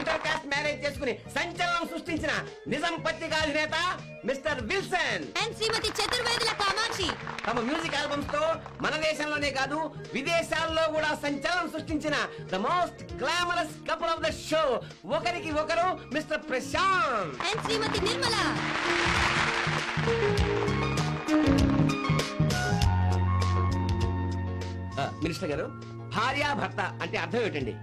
Inter caste marriage చేసుకుని సంచలనం సృష్టించిన నిజం పత్రిక అధినేత మిస్టర్ విల్సన్ అండ్ శ్రీమతి చతుర్వేదుల కామాక్షి తమ మ్యూజిక్ ఆల్బమ్స్ తో మన దేశంలోనే కాదు విదేశాల్లో కూడా సంచలనం సృష్టించిన the most glamorous couple of the show ఒకరికి ఒకరు mister Prashanth and Shrimati Nirmala. Minister గారు, భార్యాభర్త అంటే అర్థం ఏంటండి?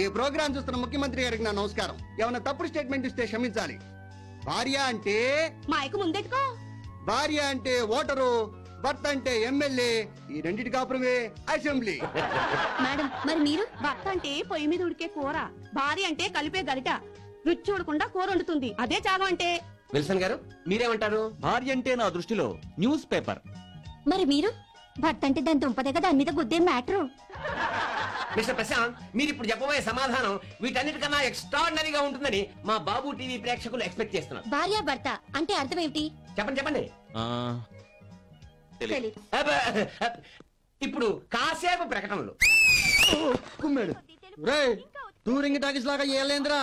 ఈ ప్రోగ్రాం చూస్తున్న ముఖ్యమంత్రి గారికి నా నమస్కారం. ఏమైనా తప్పుడు స్టేట్మెంట్ ఇస్తే క్షమించాలి. భార్య అంటే మైకు ముందెట్టుకో. భార్య అంటే ఓటరు, భర్త అంటే ఎమ్మెల్యే, ఈ రెండింటి కాపురమే అసెంబ్లీ. మేడం మరి మీరు? భర్త అంటే పొయ్యి మీద ఉడికే కూర, భార్య అంటే కలిపే గరిట, రుచి చూడకుండా కూర వండుతుంది, అదే త్యాగం అంటే. విల్సన్ గారు మీరేమంటారు? భార్య అంటే నా దృష్టిలో న్యూస్ పేపర్. మరి మీరు? భర్త అంటే దాని దుంపదే కదా, దాని మీద గుద్దే మ్యాటరు. మిస్టర్ ప్రశాంత్, మీరు ఇప్పుడు చెప్పబోయే సమాధానం వీటన్నిటికన్నా ఎక్స్ట్రాడినరీగా ఉంటుందని మా బాబు టీవీ ప్రేక్షకులు ఎక్స్పెక్ట్ చేస్తున్నారు. భార్య భర్త అంటే అర్థం ఏమిటి? చెప్పండి. తెలీదు. ఇప్పుడు కాసేపు ప్రకటనలు. కుమ్మాడు టూరింగ్ టాకీస్ లాగా ఏలేంద్రా.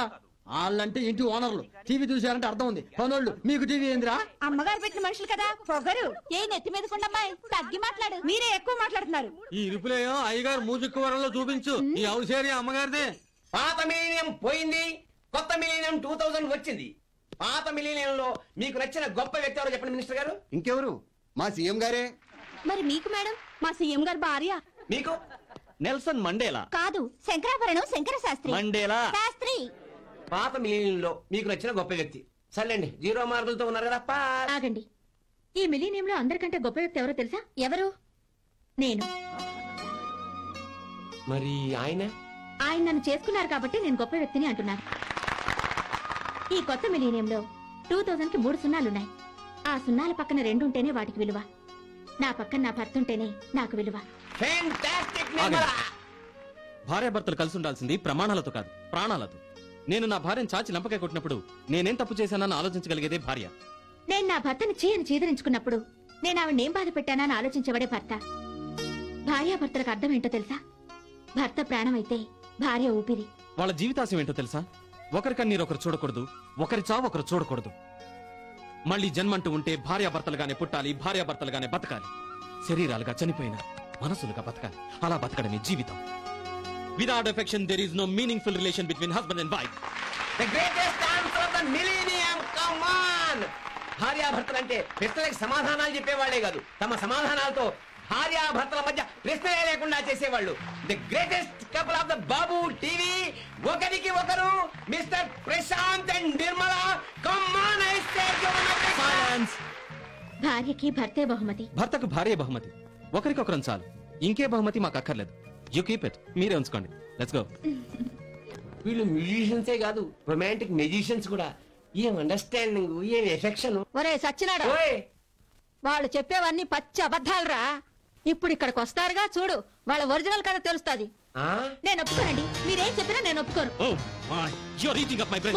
వాళ్ళంటే ఇంటి ఓనర్లు, టీవీ చూసారంటే అర్థం ఉంది. పనోళ్ళు మీకు టీవీ ఏంద్రా? అమ్మగారు పెట్టిన మనుషులు కదా, పొగరు. ఏ నెత్తి మీద కొండమ్మాయి, తగ్గి మాట్లాడు. మీరే ఎక్కువ మాట్లాడుతున్నారు. ఈ ఇరుపులేయో అయ్యగారు మూజిక్ వరంలో చూపించు. ఈ హౌసేరియా అమ్మగారిదే. పాత మిలీనియం పోయింది, కొత్త మిలీనియం 2000 వచ్చింది. పాత మిలీనియంలో మీకు నచ్చిన గొప్ప వ్యక్తి ఎవరో చెప్పండి మినిస్టర్ గారు. ఇంకెవరు? మా సీఎం గారే. మరి మీకు మేడం? మా సీఎం గారు భార్య. మీకు? Nelson Mandela. కాదు, శంకరాభరణం శంకర శాస్త్రి. మండేలా శాస్త్రి. పాత మిలీనియంలో మీకు నచ్చిన గొప్ప వ్యక్తి. సర్లేండి, 0 మార్కులతో ఉన్నారు కదా. ఆగండి, ఈ మిలీనియంలో అందరికంటే గొప్ప వ్యక్తి ఎవరో తెలుసా? ఎవరు? నేను. మరి ఆయన నన్ను చేసుకున్నారు కాబట్టి నేను గొప్ప వ్యక్తిని అంటున్నాను. ఈ కొత్త మిలీనియంలో 2000 కి 3 సున్నాలున్నాయి. ఆ సున్నాల పక్కన 2 ఉంటేనే వాటికి విలువ. నా పక్కన నా భర్త ఉంటేనే నాకు విలువ. భార్యాభర్తలు కలిసి ఉండాల్సింది ప్రమాణాలతో కాదు, ప్రాణాలతో. నేను నా భార్యను చాచి లంపకాయ కొట్టినప్పుడు నేనేం తప్పు చేశానని ఆలోచించగలిగేదే భార్య. నేను నా భర్తని చేయని చీదరించుకున్నప్పుడు నేను ఆవిడేం బాధ పెట్టానని ఆలోచించబడే భర్త. భార్యాభర్తలకు అర్థం ఏంటో తెలుసా? భర్త ప్రాణం అయితే భార్య ఊపిరి. వాళ్ళ జీవితాశయం ఏంటో తెలుసా? ఒకరి కన్నీరు ఒకరు చూడకూడదు, ఒకరి చావు ఒకరు చూడకూడదు. మళ్ళీ జన్మంటూ ఉంటే భార్యాభర్తలుగానే పుట్టాలి, భార్యాభర్తలుగానే బతకాలి. శరీరాలుగా చనిపోయినా మనసులుగా బతకాలి. అలా బతకడమే జీవితం. Without affection, there is no meaningful relation between husband and wife. The greatest answer of the millennium. Come on. భార్యాభర్తలంటే ప్రశ్నలకు సమాధానాలు చెప్పేవాళ్లే కాదు, తమ సమాధానాలతో భార్యాభర్తల మధ్య ప్రశ్నలే లేకుండా చేసేవాళ్ళు. The greatest couple of the Babu TV, ఒకరికి ఒకరు mister Prashanth and Nirmala. Come on, I say Silence. భార్యకి భర్తే బహుమతి, భర్తకు భార్య బహుమతి. ఒకరికొకరం చాలు, ఇంకే బహుమతి మాకు అక్కర్లేదు. యూ కీప్ ఇట్, మీరే ఉంచుకోండి. Let's go. వీళ్ళు మ్యూజిషియన్సే కాదు, రొమాంటిక్ మ్యూజిషియన్స్ కూడా. ఏం అండర్స్టాండింగ్, ఏం ఎఫెక్షన్. ఒరే సచ్చినాడా, వాళ్ళు చెప్పేవన్నీ పచ్చి అబద్ధాలురా. ఇప్పుడు ఇక్కడికి వస్తారుగా చూడు, వాళ్ళ ఒరిజినల్ కథ తెలుస్తుంది. నేను ఒప్పుకోనండి, మీరేం చెప్పినా నేను ఒప్పుకోను.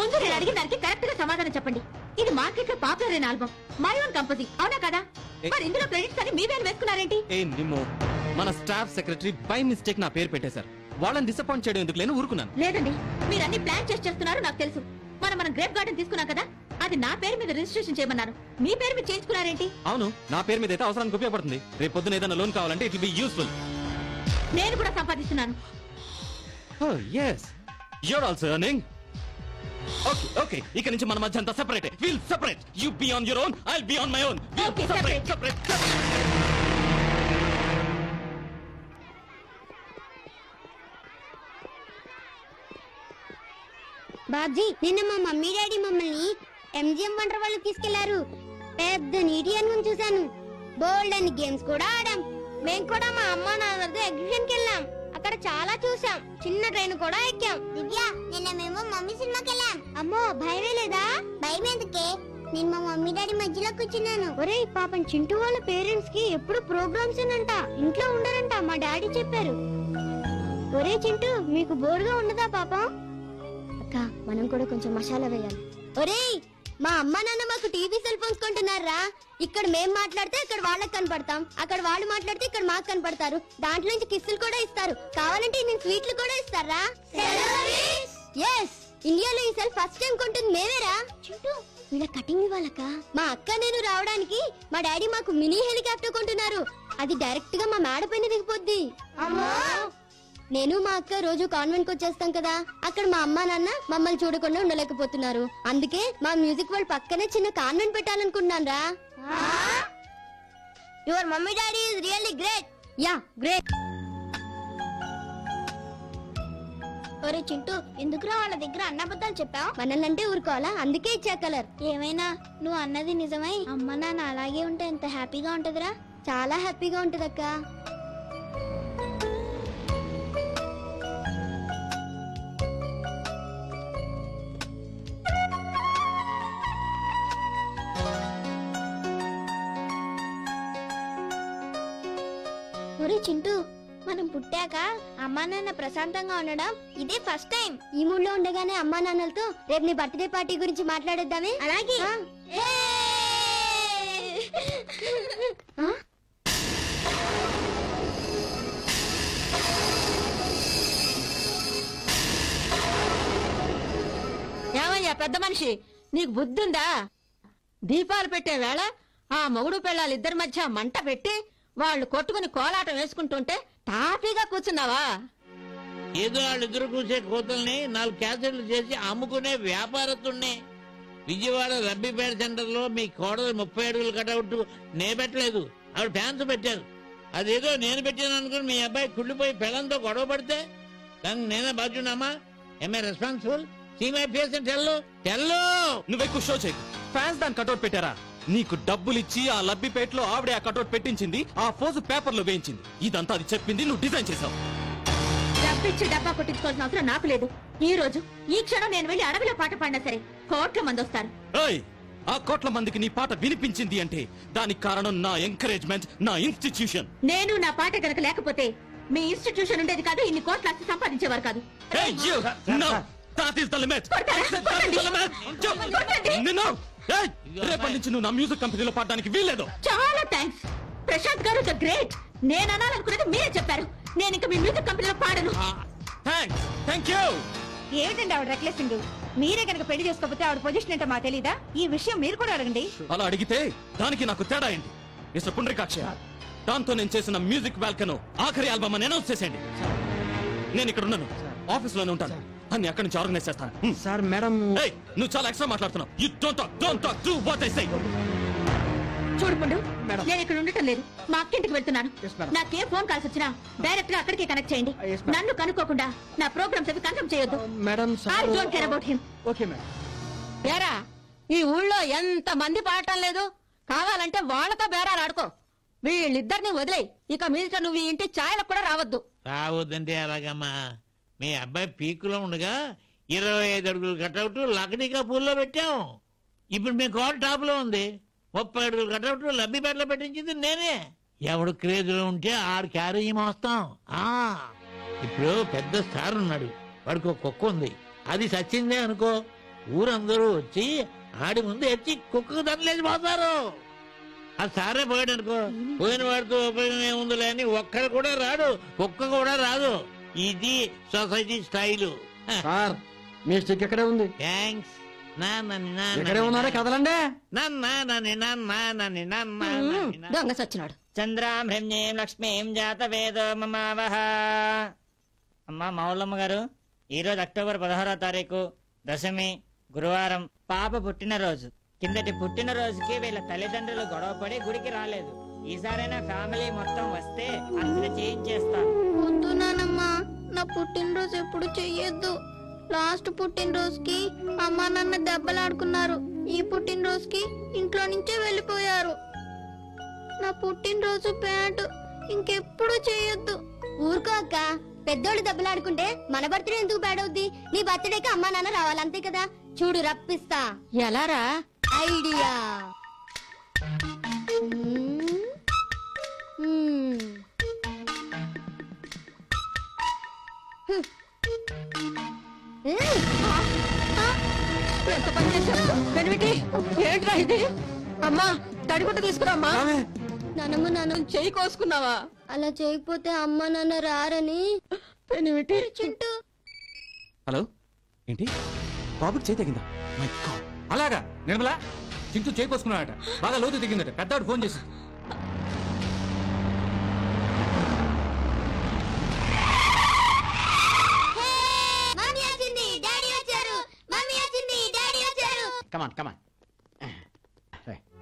ముందు నేను అడిగిన దానికి కరెక్ట్ గా సమాధానం చెప్పండి. ఇది మార్కెట్ లో పాపులర్ అయిన ఆల్బమ్, మై ఓన్ కంపోజింగ్, అవునా కదా? మరి ఇందులో క్రెడిట్స్ అని మీవేం వేసుకున్నారేంటి? మన స్టాఫ్ సెక్రటరీ బై మిస్టేక్ నా పేరు పెట్టేశారు. వాళ్ళని డిసప్పాయింట్ చేయడం ఎందుకు లేని ఊరుకున్నాను. లేదండి, మీరు అన్ని ప్లాన్ చేస్తున్నారు నాకు తెలుసు. మనం గ్రేప్ గార్డెన్ తీసుకున్నాం కదా, అది నా పేరు మీద రిజిస్ట్రేషన్ చేయమన్నారు. మీ పేరు మీద చేయించుకున్నారేంటి? అవును, నా పేరు మీద అయితే అవసరానికి ఉపయోగపడుతుంది. రేపు పొద్దున ఏదైనా లోన్ కావాలంటే ఇట్ విల్ బి యూస్ఫుల్. నేను కూడా సంపాదిస్తున్నాను. Oh yes, you're also earning. Okay, ఇక నుంచి మన మధ్య అంతా separate. We'll separate. You be on your own, I'll be on my own. Okay, separate. Babji, నిన్న మా మమ్మీ డాడీ మమ్మల్ని ఎంజిఎం వండర్ వాళ్ళు తీసుకెళ్లారు. పెద్ద నీటి అనుకుని చూశాను. బోల్డ్ అని గేమ్స్ కూడా ఆడాం. మేము కూడా మా అమ్మ నాన్నలతో ఎగ్జిబిషన్ కి వెళ్ళాం. అక్కడ చాలా చూసాం. చిన్న ట్రైన్ కూడా ఎక్కాం. దివ్య, నిన్న మేము మమ్మీ సినిమాకి వెళ్ళాం. అమ్మో, భయమే లేదా? భయం ఎందుకే? నేను మా మమ్మీ డాడీ మధ్యలో కూర్చున్నాను. ఒరే పాపం చింటూ వాళ్ళ పేరెంట్స్ కి ఎప్పుడు ప్రోగ్రామ్స్ అంట, ఇంట్లో ఉండరంట, మా డాడీ చెప్పారు. ఒరే చింటూ, మీకు బోర్గా ఉండదా పాపం? అక్క, మనం కూడా కొంచెం మసాలా వేయాలి. ఒరేయ్, మా అమ్మ నాన్న మాకు టీవీ సెల్ ఫోన్స్ కొంటున్నారా. ఇక్కడ మేం మాట్లాడితే అక్కడ వాళ్ళకి కనపడతాం, అక్కడ వాళ్ళు మాట్లాడితే ఇక్కడ మాకు కనపడతారు. దాంట్లో నుంచి కిస్సులు కూడా ఇస్తారు. కావాలంటే నేను స్వీట్లు కూడా ఇస్తారా? ఎస్, ఇండియాలో ఈ సెల్ ఫస్ట్ టైం కొంటుంది మేమేరా. చింటూ, వీళ్ళ కటింగ్ ఇవ్వాలక. మా అక్క నేను రావడానికి మా డాడీ మాకు మినీ హెలికాప్టర్ కొంటున్నారు. అది డైరెక్ట్ గా మా మేడ పైన దిగిపోద్ది. నేను మా అక్క రోజు కాన్వెంట్ కి వచ్చేస్తాం కదా, అక్కడ మా అమ్మ నాన్న మమ్మల్ని చూడకుండా ఉండలేకపోతున్నారు. అందుకే మా మ్యూజిక్ వాళ్ళ పక్కనే చిన్న కాన్వెంట్ పెట్టాలనుకుంటున్నాను రా. Your mummy daddy is really great. Yeah, great. ఒరే చింటూ, ఎందుకురా వాళ్ళ దగ్గర అన్నబద్ధాలు చెప్పావు? మనల్నంటే ఊరుకోవాలా, అందుకే ఇచ్చా కలర్. ఏమైనా నువ్వు అన్నది నిజమై అమ్మ నాన్న అలాగే ఉంటే ఎంత హ్యాపీగా ఉంటదిరా. చాలా హ్యాపీగా ఉంటదక్క. ఒరే చింటూ, మనం పుట్టాక అమ్మా నాన్న ప్రశాంతంగా ఉండడం ఇదే ఫస్ట్ టైం. ఈ మూడ్లో ఉండగానే అమ్మా నాన్నలతో రేపు నీ బర్త్డే పార్టీ గురించి మాట్లాడేద్దామే. అలాగే. ఏమయ్యా పెద్ద మనిషి, నీకు బుద్ధుందా? దీపాలు పెట్టే వేళ ఆ మొగుడు పెళ్ళాలి ఇద్దరి మధ్య మంట పెట్టి వాళ్ళు కొట్టుకుని కోలాటం వేసుకుంటుంటే తాపీగా కూర్చున్నావా? ఏదో వాళ్ళిద్దరు కూర్చే కోతల్ని 4 క్యాసెట్లు చేసి అమ్ముకునే వ్యాపారస్తున్నే. విజయవాడ రబ్బీపేట సెంటర్ లో మీ కోడలు 30 అడుగులు కటౌట్ నే పెట్టలేదు, ఆవిడ ఫ్యాన్స్ పెట్టారు. అదేదో నేను పెట్టాను అనుకుని మీ అబ్బాయి కుళ్ళిపోయి పెళ్ళంతో గొడవ పడితే దానికి నేనే బాధ్యున్నామా? Am I responsible? See my face and టెల్లో. నువ్వెక్కువ షో చేయకు. ఫ్యాన్స్ దాని కటౌట్ పెట్టారా? నీకు డబ్బులిచ్చి ఆ లబ్బిపేటలో ఆవిడే ఆ కటౌట్ పెట్టించింది, ఆ ఫోజు పేపర్ లో వేయించింది. ఇదంతా అది చెప్పింది, నువ్వు డిజైన్ చేసావు. డబ్బిచ్చి డబ్బా కొట్టించుకోవాల్సిన అవసరం నాకు లేదు. ఈ రోజు ఈ క్షణం నేను వెళ్లి అడవిలో పాట పాడినా సరే కోట్ల మంది వస్తారు. ఆ కోట్ల మందికి నీ పాట వినిపించింది అంటే దానికి కారణం నా ఎంకరేజ్మెంట్, నా ఇన్స్టిట్యూషన్. నేను నా పాట కనుక లేకపోతే మీ ఇన్స్టిట్యూషన్ ఉండేది కాదు, ఇన్ని కోట్ల ఆస్తి సంపాదించేవారు కాదు. రేపటి నుంచి నువ్వు నా మ్యూజిక్ కంపెనీలో పాడడానికి వీల్లేదు. చాలా థ్యాంక్స్ ప్రశాంత్ గారు, ద గ్రేట్. నేను అనాలనుకున్నది మీరే చెప్పారు. నేను ఇంకా మీ మ్యూజిక్ కంపెనీలో పాడను. ఏంటండి ఆవిడ రెక్లెసింగ్? మీరే కనుక పెళ్లి చేసుకోకపోతే ఆవిడ పొజిషన్ ఏంటో మాకు తెలీదా? ఈ విషయం మీరు కూడా అడగండి. అలా అడిగితే దానికి నాకు తేడా ఏంటి? మిస్టర్ పుండ్రికాక్ష, దాంతో నేను చేసిన మ్యూజిక్ వాల్కను ఆఖరి ఆల్బమ్ అని అనౌన్స్ చేసేయండి. నేను ఇక్కడ ఉన్నాను, ఆఫీస్ లోనే ఉంటాను, అన్ని అక్కడి నుంచి ఆర్గనైజ్ చేస్తాను. సార్ మేడం, నువ్వు చాలా ఎక్స్ట్రా మాట్లాడుతున్నావు. You don't talk, do what I say. చూడుకుండు, నేను ఇక్కడ ఉండటం లేదు, మా అక్కింటికి వెళ్తున్నాను. నాకే ఫోన్ కాల్స్ వచ్చినా డైరెక్ట్ గా అక్కడికి కనెక్ట్ చేయండి. నన్ను కనుక్కోకుండా నా ప్రోగ్రామ్స్ అవి కన్ఫర్మ్ చేయొద్దు. Madam, I don't care about him. Okay madam. ఏరా, ఈ ఊళ్ళో ఎంత మంది పాడటం లేదు, కావాలంటే వాళ్ళతో బేరాలు ఆడుకో. వీళ్ళిద్దరిని వదిలేయి. ఇక మీదట నువ్వు ఈ ఇంటి ఛాయలకు కూడా రావద్దు. రావద్దంటే అలాగమ్మా. మీ అబ్బాయి పీకులో ఉండగా 25 అడుగులు కటౌట్ లక్డీకా పూల్లో పెట్టాం. ఇప్పుడు మీ కోట టాప్ లో ఉంది. 30 అడుగులు కటౌట్ లబ్బిపేటలో పెట్టించింది నేనే. ఎవడు క్రేజ్ లో ఉంటే 6 క్యారీ మోస్తాం. ఇప్పుడు పెద్ద స్టార్ ఉన్నాడు, వాడికి ఒక కుక్క ఉంది. అది సచ్చిందే అనుకో, ఊరందరూ వచ్చి ఆడి ముందు ఎచ్చి కుక్కకు దండలేసి పోతారు. ఆ సారే పోయాడు అనుకో, పోయిన వాడితో ఉపయోగం ఏముందిలే అని ఒక్కడు కూడా రాడు, కుక్క కూడా రాదు. ఇది సొసైటీ స్టైల్. సార్, మీ స్టిక్ ఎక్కడే ఉంది? థ్యాంక్స్. ఎక్కడే ఉన్నారా? కదలండి. దొంగ సచ్చినాడు. చంద్రాం హ్రీం లక్ష్మీం జాత వేదో మమావహ. అమ్మా మౌలమ్మ గారు, ఈరోజు అక్టోబర్ 16వ తారీఖు దశమి, గురువారం, పాప పుట్టినరోజు. కిందటి పుట్టినరోజుకి వీళ్ళ తల్లిదండ్రులు గొడవపడి గుడికి రాలేదు. ఈసారైనా ఫ్యామిలీ మొత్తం వస్తే అర్చన చేయించేస్తాను. వద్దు నానమ్మా, నా పుట్టినరోజు ఎప్పుడు చెయ్యొద్దు. లాస్ట్ పుట్టినరోజుకి అమ్మా నాన్న దెబ్బలాడుకున్నారు. ఈ పుట్టినరోజుకి ఇంట్లో నుంచే వెళ్ళిపోయారు. నా పుట్టినరోజు బ్యాడ్, ఇంకెప్పుడు చేయొద్దు. ఊరుకో అక్క, పెద్దోళ్ళు దెబ్బలాడుకుంటే మన బర్త్డే ఎందుకు బ్యాడ్ అవుద్ది? నీ బర్త్డేకి అమ్మా నాన్న రావాలి, అంతే కదా. చూడు రప్పిస్తా. ఎలారా? ఐడియా. ఎంత పని చేశావు పెనిమిటి ఏంట్రా ఇది అమ్మా తడిగుడ్డ తీసుకురామ్మా నానమ్మ చెయ్యి కోసుకున్నావా అలా చేయకపోతే అమ్మ నాన్న రారని పెనిమిటి చింటూ హలో ఏంటి బాబుకి చేయి తగిందా మై గాడ్ అలాగా నిర్మలా చింటూ చేకొసుకున్నాడట బాగా లోతు దిగిందట పెద్దవాడు ఫోన్ చేసి మమ్మీ వచ్చింది డాడీ వచ్చారు మమ్మీ వచ్చింది డాడీ వచ్చారు come on come on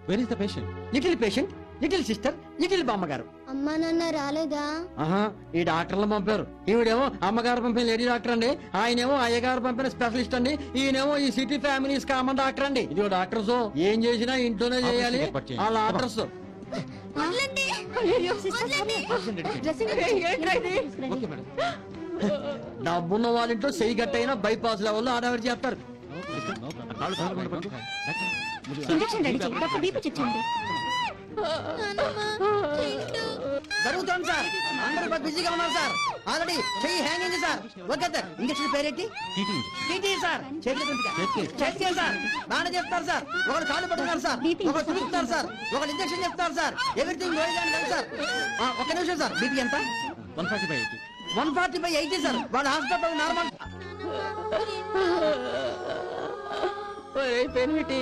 where is the patient little patient little sister little బామ్మగారు అమ్మ నాన్న రాలేదా ఆహా ఈ డాక్టర్లు పంపారు ఈవిడేమో అమ్మగారు పంపిన లేడీ డాక్టర్ అండి ఆయనేమో అయ్యగారు పంపిన స్పెషలిస్ట్ అండి ఈయనేమో ఈ సిటీ ఫ్యామిలీస్ కామన్ డాక్టర్ అండి ఇదిగో డాక్టర్స్ ఏం చేసినా ఇంట్లోనే చేయాలి వాళ్ళ ఆర్డర్స్ వదలండి. అయ్యయ్యో. వదలండి. ఏంట్రా ఇది ఓకే మేడం డబ్బున్న వాళ్ళ ఇంట్లో చెయ్యి గట్టయినా బైపాస్ లెవెల్లో ఆడవాడి చేస్తారు ఇంజెక్షన్ రెడీ చేయి డాక్టర్ బీపీ చెక్ చేయండి జరుగుతుంది సార్ అందరూ బిజీగా ఉన్నారు సార్ ఆల్రెడీ చెయ్యి hanging sir okay sir injection పేరేంటి టీటీ సార్ చేతికి సార్ బాగానే చెప్తారు సార్ ఒకరు కాళ్ళు పట్టుకున్నారు సార్ ఒకరు చూపిస్తారు సార్ ఒకరు ఇంజక్షన్ చెప్తారు సార్ ఎవ్రీథింగ్ సార్ ఒక నిమిషం సార్ బీపీ ఎంత 140/80 సార్ వాళ్ళ హాస్పిటల్ నార్మల్ పెనిమిటి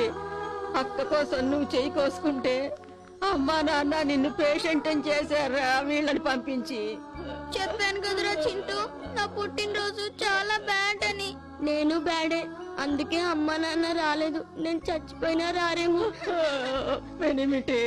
అక్క కోసం నువ్వు చెయ్యి కోసుకుంటే అమ్మా నాన్న నిన్ను పేషెంట్ అని చేశారా వీళ్ళని పంపించి చెప్పాను కదరా చింటూ నా పుట్టినరోజు చాలా బ్యాడ్ అని నేను బ్యాడే అందుకే అమ్మ నాన్న రాలేదు నేను చచ్చిపోయినా రారేమో పెనిమిటి